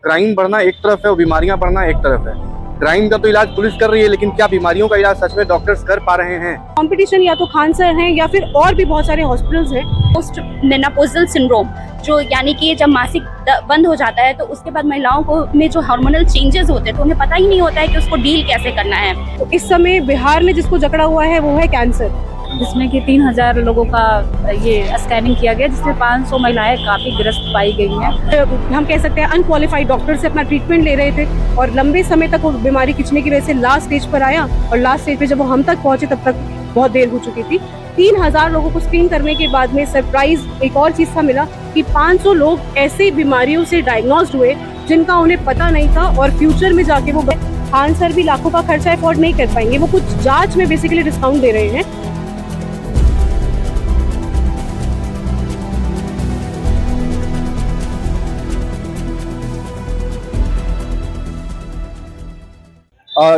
Crime बढ़ना एक तरफ है और बीमारियां बढ़ना एक तरफ है। क्राइम का तो इलाज पुलिस कर रही है, लेकिन क्या बीमारियों का इलाज सच में डॉक्टर्स कर पा रहे हैं? कंपटीशन या तो खान सर हैं या फिर और भी बहुत सारे हॉस्पिटल्स हैं। पोस्ट मेनोपॉजल सिंड्रोम, जो यानी कि जब मासिक बंद हो जाता है तो उसके बाद महिलाओं को में जो हार्मोनल चेंजेस होते हैं तो उन्हें पता ही नहीं होता है कि उसको डील कैसे करना है। तो इस समय बिहार में जिसको जकड़ा हुआ है वो है कैंसर, जिसमें कि 3000 लोगों का ये स्कैनिंग किया गया, जिसमें 500 महिलाएं काफ़ी ग्रस्त पाई गई हैं। हम कह सकते हैं अनक्वालिफाइड डॉक्टर से अपना ट्रीटमेंट ले रहे थे और लंबे समय तक वो बीमारी खिंचने की वजह से लास्ट स्टेज पर आया और लास्ट स्टेज पे जब वो हम तक पहुंचे तब तक बहुत देर हो चुकी थी। 3000 लोगों को स्क्रीन करने के बाद में सरप्राइज एक और चीज सा मिला कि 500 लोग ऐसी बीमारियों से डायग्नोस्ड हुए जिनका उन्हें पता नहीं था और फ्यूचर में जाके वो खान सर भी लाखों का खर्चा अफोर्ड नहीं कर पाएंगे। वो कुछ जांच में बेसिकली डिस्काउंट दे रहे हैं।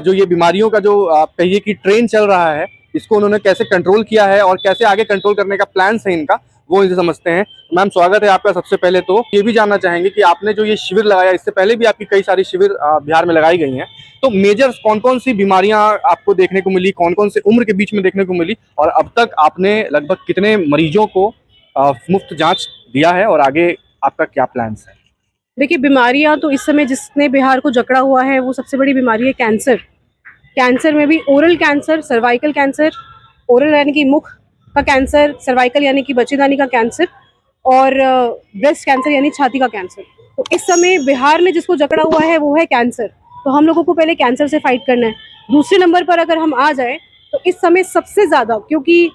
जो ये बीमारियों का जो आप कहिए कि ट्रेन चल रहा है, इसको उन्होंने कैसे कंट्रोल किया है और कैसे आगे कंट्रोल करने का प्लान है इनका, वो इनसे समझते हैं। मैम, स्वागत है आपका। सबसे पहले तो ये भी जानना चाहेंगे कि आपने जो ये शिविर लगाया, इससे पहले भी आपकी कई सारी शिविर बिहार में लगाई गई हैं, तो मेजर कौन कौन सी बीमारियां आपको देखने को मिली, कौन कौन से उम्र के बीच में देखने को मिली, और अब तक आपने लगभग कितने मरीजों को मुफ्त जाँच दिया है और आगे आपका क्या प्लान है? देखिए, बीमारियां तो इस समय जिसने बिहार को जकड़ा हुआ है वो सबसे बड़ी बीमारी है कैंसर। कैंसर में भी oral cancer, cervical cancer, oral यानी कि मुख का कैंसर, सर्वाइकल यानी कि बच्चेदानी का कैंसर, और ब्रेस्ट कैंसर यानी छाती का कैंसर। तो इस समय बिहार में जिसको जकड़ा हुआ है वो है कैंसर। तो हम लोगों को पहले कैंसर से फाइट करना है। दूसरे नंबर पर अगर हम आ जाए तो इस समय सबसे ज़्यादा, क्योंकि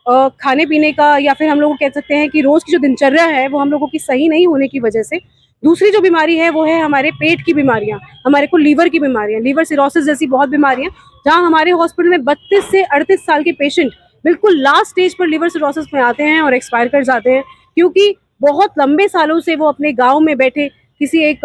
खाने पीने का या फिर हम लोग कह सकते हैं कि रोज़ की जो दिनचर्या है वो हम लोगों की सही नहीं होने की वजह से दूसरी जो बीमारी है वो है हमारे पेट की बीमारियां, हमारे को लीवर की बीमारियां, लीवर सिरोसिस जैसी बहुत बीमारियां, जहां हमारे हॉस्पिटल में 32 से 38 साल के पेशेंट बिल्कुल लास्ट स्टेज पर लीवर सिरोसिस में आते हैं और एक्सपायर कर जाते हैं, क्योंकि बहुत लंबे सालों से वो अपने गाँव में बैठे किसी एक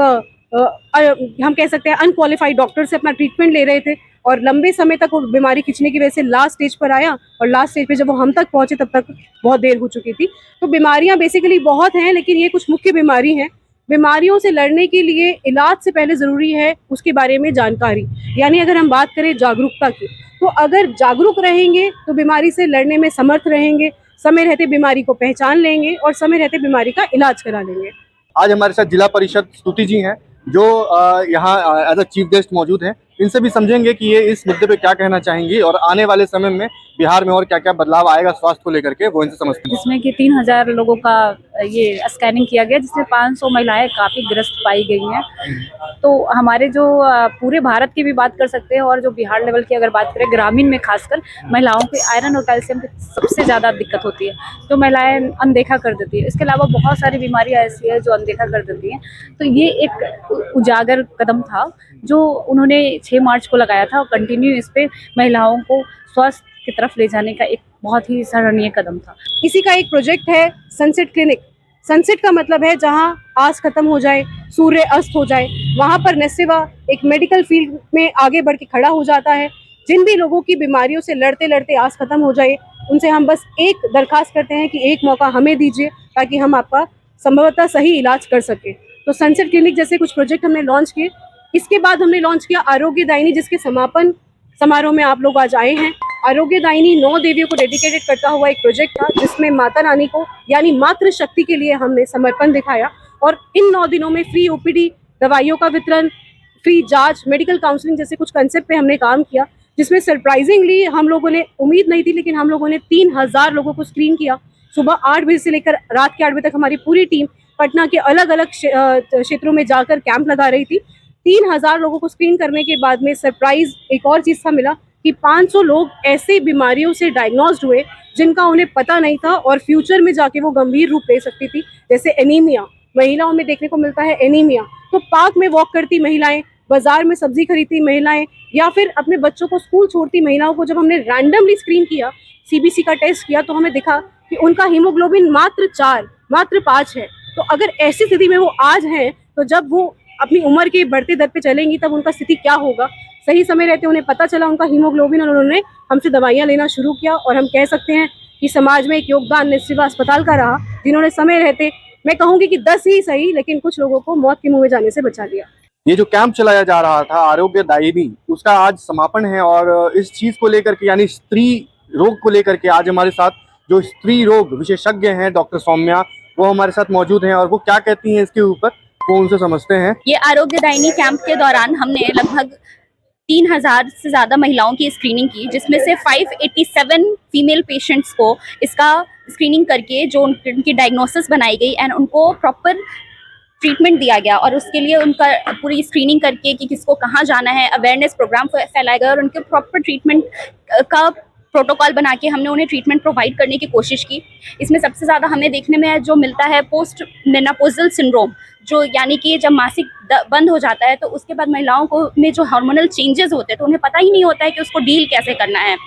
हम कह सकते हैं अनक्वालिफाइड डॉक्टर से अपना ट्रीटमेंट ले रहे थे और लंबे समय तक वो बीमारी खिंचने की वजह से लास्ट स्टेज पर आया और लास्ट स्टेज पे जब वो हम तक पहुंचे तब तक बहुत देर हो चुकी थी। तो बीमारियां बेसिकली बहुत हैं, लेकिन ये कुछ मुख्य बीमारी हैं। बीमारियों से लड़ने के लिए इलाज से पहले ज़रूरी है उसके बारे में जानकारी, यानी अगर हम बात करें जागरूकता की, तो अगर जागरूक रहेंगे तो बीमारी से लड़ने में समर्थ रहेंगे, समय रहते बीमारी को पहचान लेंगे और समय रहते बीमारी का इलाज करा लेंगे। आज हमारे साथ जिला परिषद स्तुति जी हैं, जो यहाँ एज अ चीफ गेस्ट मौजूद हैं। इनसे भी समझेंगे कि ये इस मुद्दे पे क्या कहना चाहेंगी और आने वाले समय में बिहार में और क्या क्या बदलाव आएगा स्वास्थ्य को लेकर के, वो इनसे समझते हैं। जिसमें कि 3000 लोगों का ये स्कैनिंग किया गया, जिसमें 500 महिलाएं काफ़ी ग्रस्त पाई गई हैं। तो हमारे जो पूरे भारत की भी बात कर सकते हैं और जो बिहार लेवल की अगर बात करें, ग्रामीण में खासकर महिलाओं को आयरन और कैल्शियम की सबसे ज़्यादा दिक्कत होती है, जो महिलाएं अनदेखा कर देती है। इसके अलावा बहुत सारी बीमारियां ऐसी है जो अनदेखा कर देती हैं। तो ये एक उजागर कदम था जो उन्होंने 6 मार्च को लगाया था और कंटिन्यू इस पे महिलाओं को स्वास्थ्य की तरफ ले जाने का एक बहुत ही सराहनीय कदम था। इसी का एक प्रोजेक्ट है सनसेट क्लिनिक। सनसेट का मतलब है जहां आज खत्म हो जाए, सूर्य अस्त हो जाए, वहां पर नेसेवा एक मेडिकल फील्ड में आगे बढ़ के खड़ा हो जाता है। जिन भी लोगों की बीमारियों से लड़ते लड़ते आज खत्म हो जाए, उनसे हम बस एक दरखास्त करते हैं कि एक मौका हमें दीजिए ताकि हम आपका संभवतः सही इलाज कर सकें। तो सनसेट क्लिनिक जैसे कुछ प्रोजेक्ट हमने लॉन्च किए। इसके बाद हमने लॉन्च किया आरोग्य दायिनी, जिसके समापन समारोह में आप लोग आज आए हैं। आरोग्य दायिनी 9 देवियों को डेडिकेटेड करता हुआ एक प्रोजेक्ट था, जिसमें माता रानी को यानी मातृ शक्ति के लिए हमने समर्पण दिखाया और इन 9 दिनों में फ्री ओपीडी, दवाइयों का वितरण, फ्री जांच, मेडिकल काउंसलिंग जैसे कुछ कंसेप्ट पे हमने काम किया, जिसमें सरप्राइजिंगली हम लोगों ने, उम्मीद नहीं थी लेकिन हम लोगों ने 3000 लोगों को स्क्रीन किया। सुबह 8 बजे से लेकर रात के 8 बजे तक हमारी पूरी टीम पटना के अलग अलग क्षेत्रों में जाकर कैंप लगा रही थी। 3000 लोगों को स्क्रीन करने के बाद में सरप्राइज एक और चीज़ सा मिला कि 500 लोग ऐसे बीमारियों से डायग्नोस्ड हुए जिनका उन्हें पता नहीं था और फ्यूचर में जाके वो गंभीर रूप ले सकती थी, जैसे एनीमिया। महिलाओं में देखने को मिलता है एनीमिया। तो पार्क में वॉक करती महिलाएं, बाजार में सब्जी खरीदती महिलाएं, या फिर अपने बच्चों को स्कूल छोड़ती महिलाओं को जब हमने रैंडमली स्क्रीन किया, सीबीसी का टेस्ट किया, तो हमें दिखा कि उनका हीमोग्लोबिन मात्र 4, मात्र 5 है। तो अगर ऐसी स्थिति में वो आज हैं, तो जब वो अपनी उम्र के बढ़ते दर पे चलेंगी तब उनका स्थिति क्या होगा। सही समय रहते उन्हें पता चला उनका हीमोग्लोबिन और उन्होंने हमसे दवाइयाँ लेना शुरू किया और हम कह सकते हैं कि समाज में एक योगदान नेसेवा अस्पताल का रहा, जिन्होंने समय रहते, मैं कहूँगी कि 10 ही सही, लेकिन कुछ लोगों को मौत के मुँह में जाने से बचा लिया। ये जो कैंप चलाया जा रहा था आरोग्य दायिनी, उसका आज समापन है और इस चीज को लेकर के यानी स्त्री रोग को लेकर के आज हमारे साथ जो स्त्री रोग विशेषज्ञ हैं डॉक्टर सौम्या, वो हमारे साथ मौजूद हैं और वो क्या कहती हैं इसके ऊपर वो उनसे समझते हैं। ये आरोग्यदायिनी कैंप के दौरान हमने लगभग 3000 से ज़्यादा महिलाओं की स्क्रीनिंग की, जिसमें से 587 फीमेल पेशेंट्स को इसका स्क्रीनिंग करके जो उनकी डायग्नोसिस बनाई गई एंड उनको प्रॉपर ट्रीटमेंट दिया गया और उसके लिए उनका पूरी स्क्रीनिंग करके कि किसको कहाँ जाना है, अवेयरनेस प्रोग्राम फैलाया गया और उनके प्रॉपर ट्रीटमेंट का प्रोटोकॉल बना के हमने उन्हें ट्रीटमेंट प्रोवाइड करने की कोशिश की। इसमें सबसे ज़्यादा हमें देखने में जो मिलता है पोस्ट मेनोपॉजल सिंड्रोम, जो यानी कि जब मासिक बंद हो जाता है तो उसके बाद महिलाओं को में जो हार्मोनल चेंजेस होते हैं तो उन्हें पता ही नहीं होता है कि उसको डील कैसे करना है।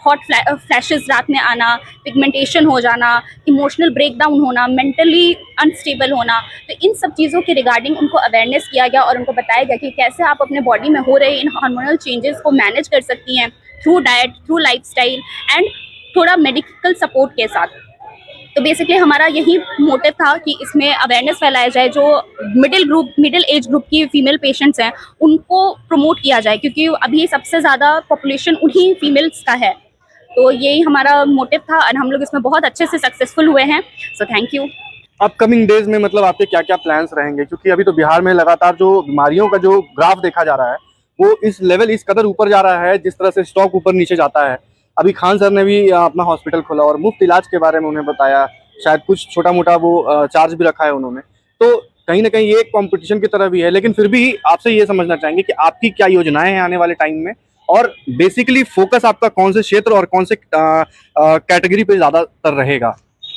हॉट फ्लैशेस रात में आना, पिगमेंटेशन हो जाना, इमोशनल ब्रेकडाउन होना, मेंटली अनस्टेबल होना, तो इन सब चीज़ों के रिगार्डिंग उनको अवेयरनेस किया गया और उनको बताया गया कि कैसे आप अपने बॉडी में हो रहे इन हार्मोनल चेंजेस को मैनेज कर सकती हैं through diet, through lifestyle and थोड़ा मेडिकल सपोर्ट के साथ। तो बेसिकली हमारा यही मोटिव था कि इसमें अवेयरनेस फैलाया जाए, जो मिडिल एज ग्रुप की फीमेल पेशेंट्स हैं उनको प्रमोट किया जाए, क्योंकि अभी सबसे ज़्यादा पॉपुलेशन उन्हीं फीमेल्स का है। तो यही हमारा मोटिव था और हम लोग इसमें बहुत अच्छे से सक्सेसफुल हुए हैं। So thank you. Upcoming days में मतलब आपके क्या क्या प्लान्स रहेंगे, क्योंकि अभी तो बिहार में लगातार जो बीमारियों का जो ग्राफ देखा जा रहा है वो इस कदर ऊपर जा रहा है जिस तरह से स्टॉक ऊपर नीचे जाता है। अभी खान सर ने भी अपना हॉस्पिटल खोला और मुफ्त इलाज के बारे में उन्हें बताया, शायद कुछ छोटा मोटा वो चार्ज भी रखा है उन्होंने। तो कहीं ना कहीं ये एक कंपटीशन की तरह भी है, लेकिन फिर भी आपसे ये समझना चाहेंगे कि आपकी क्या योजनाएं हैं आने वाले टाइम में और बेसिकली फोकस आपका कौन से क्षेत्र और कौन से कैटेगरी पे ज़्यादातर रहेगा।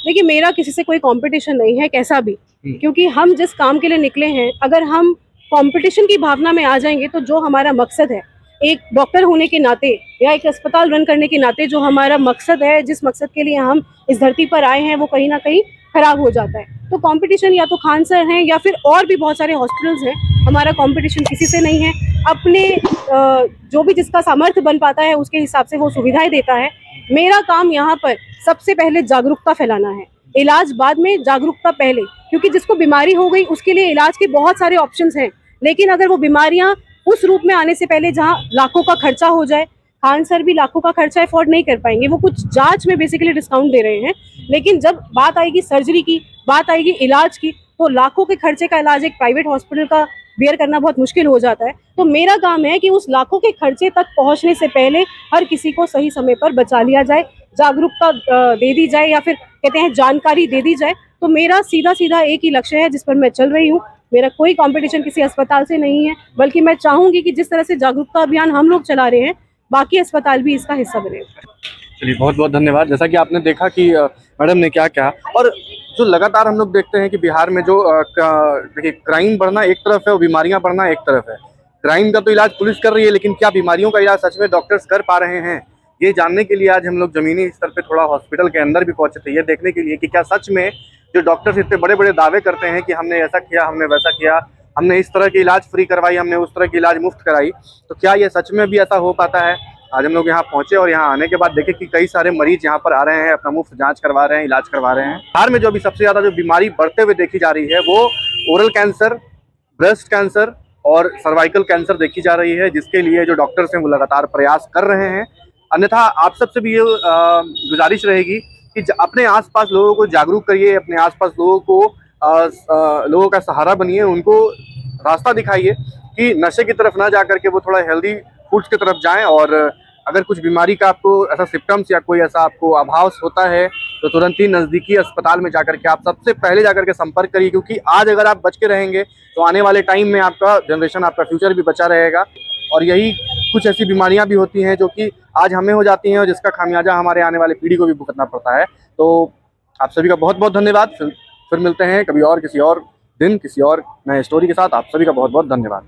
देखिए, मेरा किसी से कोई कंपटीशन नहीं है कैसा भी, क्योंकि हम जिस काम के लिए निकले हैं, अगर हम कंपटीशन की भावना में आ जाएंगे तो जो हमारा मकसद है एक डॉक्टर होने के नाते या एक अस्पताल रन करने के नाते, जो हमारा मकसद है, जिस मकसद के लिए हम इस धरती पर आए हैं, वो कहीं ना कहीं खराब हो जाता है। तो कंपटीशन या तो खान सर हैं या फिर और भी बहुत सारे हॉस्पिटल्स हैं, हमारा कंपटीशन किसी से नहीं है। अपने जो भी जिसका सामर्थ्य बन पाता है उसके हिसाब से वो सुविधाएं देता है। मेरा काम यहाँ पर सबसे पहले जागरूकता फैलाना है, इलाज बाद में, जागरूकता पहले, क्योंकि जिसको बीमारी हो गई उसके लिए इलाज के बहुत सारे ऑप्शंस हैं, लेकिन अगर वो बीमारियां उस रूप में आने से पहले जहां लाखों का खर्चा हो जाए, खान सर भी लाखों का खर्चा अफोर्ड नहीं कर पाएंगे, वो कुछ जांच में बेसिकली डिस्काउंट दे रहे हैं, लेकिन जब बात आएगी सर्जरी की, बात आएगी इलाज की, तो लाखों के खर्चे का इलाज एक प्राइवेट हॉस्पिटल का बेयर करना बहुत मुश्किल हो जाता है। तो मेरा काम है कि उस लाखों के खर्चे तक पहुंचने से पहले हर किसी को सही समय पर बचा लिया जाए, जागरूकता दे दी जाए या फिर कहते हैं जानकारी दे दी जाए। तो मेरा सीधा सीधा एक ही लक्ष्य है जिस पर मैं चल रही हूँ। मेरा कोई कंपटीशन किसी अस्पताल से नहीं है, बल्कि मैं चाहूंगी कि जिस तरह से जागरूकता अभियान हम लोग चला रहे हैं, बाकी अस्पताल भी इसका हिस्सा बने। चलिए, बहुत बहुत धन्यवाद। जैसा कि आपने देखा कि मैडम ने क्या कहा, और जो लगातार हम लोग देखते हैं कि बिहार में जो देखिए क्राइम बढ़ना एक तरफ है और बीमारियां बढ़ना एक तरफ है। क्राइम का तो इलाज पुलिस कर रही है, लेकिन क्या बीमारियों का इलाज सच में डॉक्टर्स कर पा रहे हैं, ये जानने के लिए आज हम लोग जमीनी स्तर पे थोड़ा हॉस्पिटल के अंदर भी पहुंचे थे, ये देखने के लिए कि क्या सच में जो डॉक्टर्स इतने बड़े बड़े दावे करते हैं कि हमने ऐसा किया, हमने वैसा किया, हमने इस तरह की इलाज फ्री करवाई, हमने उस तरह की इलाज मुफ्त कराई, तो क्या ये सच में भी ऐसा हो पाता है। आज हम लोग यहाँ पहुंचे और यहाँ आने के बाद देखे कि कई सारे मरीज यहाँ पर आ रहे हैं, अपना मुफ्त जांच करवा रहे हैं, इलाज करवा रहे हैं। बिहार में जो अभी सबसे ज्यादा जो बीमारी बढ़ते हुए देखी जा रही है वो ओरल कैंसर, ब्रेस्ट कैंसर और सर्वाइकल कैंसर देखी जा रही है, जिसके लिए जो डॉक्टर्स हैं वो लगातार प्रयास कर रहे हैं। अन्यथा आप सबसे भी ये गुजारिश रहेगी कि अपने आसपास लोगों को जागरूक करिए, अपने आसपास लोगों का सहारा बनिए, उनको रास्ता दिखाइए कि नशे की तरफ ना जा करके वो थोड़ा हेल्दी फूड्स की तरफ जाएं, और अगर कुछ बीमारी का आपको ऐसा सिम्टम्स या कोई ऐसा आपको आभास होता है तो तुरंत ही नज़दीकी अस्पताल में जाकर के आप सबसे पहले जाकर के संपर्क करिए, क्योंकि आज अगर आप बच के रहेंगे तो आने वाले टाइम में आपका जनरेशन, आपका फ्यूचर भी बचा रहेगा। और यही कुछ ऐसी बीमारियां भी होती हैं जो कि आज हमें हो जाती हैं और जिसका खामियाजा हमारे आने वाले पीढ़ी को भी भुगतना पड़ता है। तो आप सभी का बहुत बहुत धन्यवाद। फिर मिलते हैं कभी और, किसी और दिन, किसी और नए स्टोरी के साथ। आप सभी का बहुत बहुत धन्यवाद।